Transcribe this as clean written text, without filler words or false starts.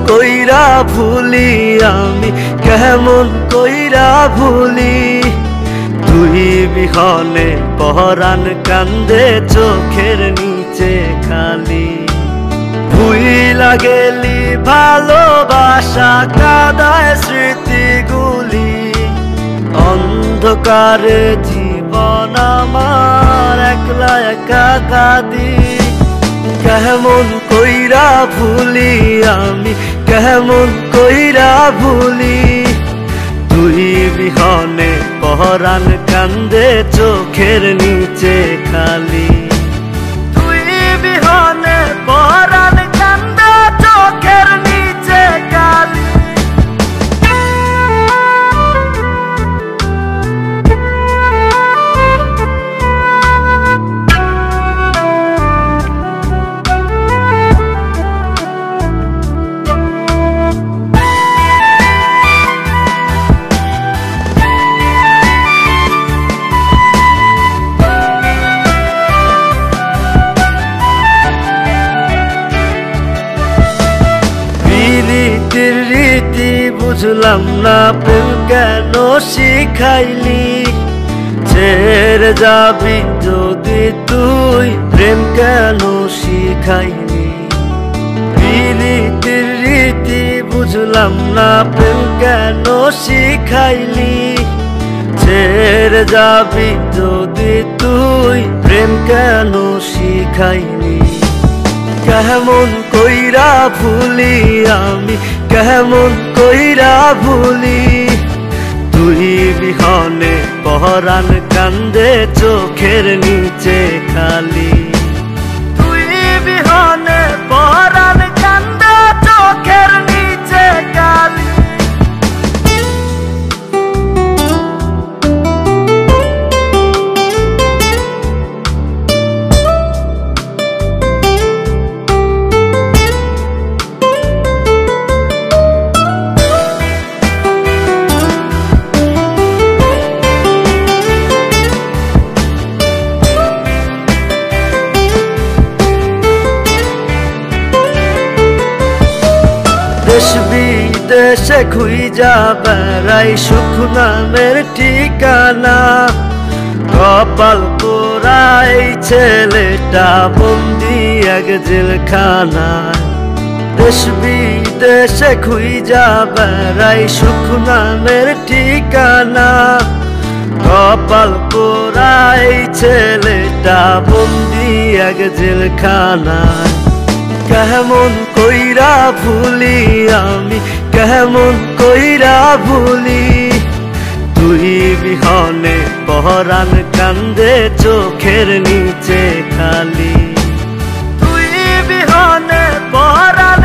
কইরা ভুলি আমি, কেমন কইরা ভুলি। তুই বিহনে পরাণ কান্দে চোখের নিচে খালি। ভুইলা গেলি ভালোবাসা কাদায় স্মৃতিগুলি। অন্ধকারে জীবন আমার একলা একা কাঁদি। কেমন কইরা ভুলি আমি, কেমন কইরা ভুলি। তুই বিহনে পরাণ কান্দে চোখের নিচে খালি। তুই বিহনে পরাণ কান্দে চোখের নিচে খালি। রীতি বুঝলাম না প্রেম কেন শিখাইলি। ছেড়ে যাবি যদি তুই প্রেম কেন শিখাইলি। রীতির রীতি বুঝলাম না প্রেম কেন শিখাইলি। ছেড়ে যাবি যদি তুই প্রেম কেন শিখাইলি। কেমন কইরা ভুলি আমি, কেমন কইরা ভুলি। তুই বিহনে পরাণ কান্দে চোখের নিচে খালি। তুই বিহনে পরাণ কান্দে চোখের নিচে খালি। দেশ বিদেশে খুঁজা বেড়াই সুখ নামের ঠিকানা। কপাল পোড়া এই ছেলেটা বন্দি এক জেলখানায়। দেশ বিদেশে খুঁজা বেড়াই সুখ নামের ঠিকানা। কপাল পোড়া এই ছেলেটা বন্দি এক জেলখানায়। কেমন কইরা ভুলি আমি, কেমন কইরা ভুলি। তুই বিহনে পরাণ কান্দে চোখের নিচে খালি। তুই বিহনে পরাণ